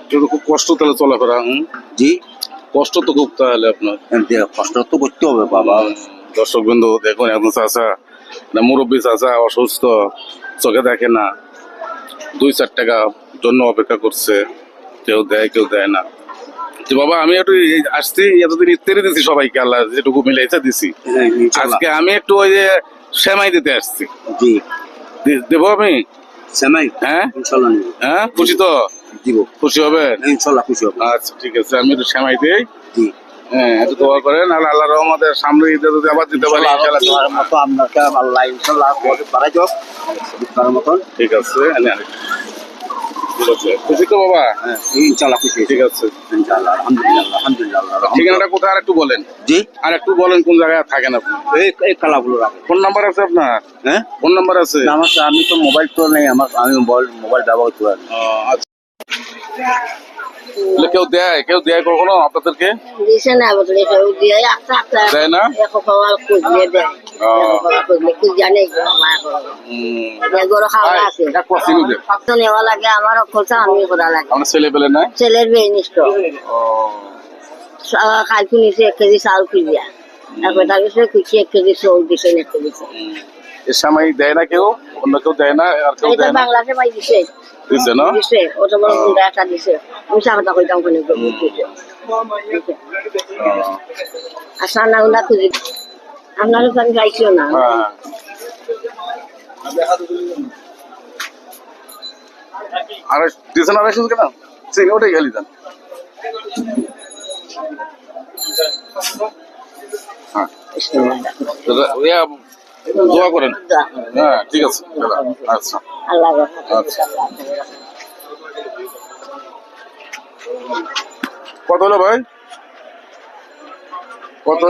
কিন্তু খুব কষ্ট তাহলে চলাফেরা। জি, কষ্ট তো খুব তাহলে আপনার। কষ্ট তো করতে হবে বাবা। দর্শক বন্ধু দেখুন, একজন চাচা না মুরব্বী চাচা অসুস্থ, চোখে দেখে না, 2-4 টাকা জন্য অপেক্ষা করছে, কেউ দেয় কেউ দেয় না। যে বাবা আমি একটু আসছি, এতদিন ইত্যাদি দিছি সবাইকে, আল্লাহ যেটুকু মিলাইছে দিছি। আজকে আমি একটু ওই যে সেমাই দিতে আসছি। জি, দেবো আমি সেমাই, হ্যাঁ ইনশাল্লাহ নিব। হ্যাঁ, খুশি তো? দিব, খুশি হবে ইনশাল্লাহ খুশি হবে। আচ্ছা ঠিক আছে, আমি একটু সেমাই দিই। জি, হ্যাঁ, একটু দোয়া করেন, আর আল্লাহ রহমতের সামনে ঈদে যদি আবার দিতে পারি ইনশাআল্লাহ তোমার মতো আপনাকে আল্লাহ ইনশাল্লাহ বাড়াই যাও তার মতন। ঠিক আছে, ঠিক আছে, খুশি তো বাবা? হ্যাঁ, ইনশাল্লাহ খুশি। ঠিক আছে, ইনশাল্লাহ, আলহামদুলিল্লাহ, আলহামদুলিল্লাহ। ঠিকানাটা কোথায় আর একটু বলেন। জি, আর একটু বলেন কোন জায়গায় থাকেন আপনি। এই কালাগুলো রাখেন। ফোন নাম্বার আছে আপনার? হ্যাঁ, ফোন নাম্বার আছে? না, আমার আমি তো মোবাইল তো নেই আমার, আমি মোবাইল ব্যবহার করি না। আচ্ছা, কেউ দেয় কখনো আপনাদেরকে? দিছে না বলে কেউ দিয়ে একটা একটা দেয় না? এক পাওয়া খুঁজলে দেয়, খুঁজলে খুঁজ জানে মা করে খাওয়া আছে তো নেওয়া লাগে, আমারও খরচা আমি করা লাগে। আমার ছেলে পেলে নাই? ছেলের বেয়ে নিষ্ঠ কালকে নিচে 1 কেজি চাউল কিনিয়া, তারপরে তার পিছনে কুচি 1 কেজি চাউল দিছে, 1 কেজি এর সময় দেয় না কেউ? অন্য কেউ দেয় না? আর কেউ দেয় না? বাংলাদেশে পাই দিছে, দিচ্ছে না? দিছে ওটা বড় গুন্ডা একটা দিছে, আমি সাথে কইতাম কোনে দিছে। আর সান্না গুন্ডা খুঁজি আপনারও তো আমি গাইছিও না। আর দিয়েছেন আড়াইশো কেন? চিনি ওটাই খালি দেন। হ্যাঁ, দোয়া করেন। হ্যাঁ ঠিক আছে, আচ্ছা আল্লাহ আচ্ছা। কত হলো ভাই? কত?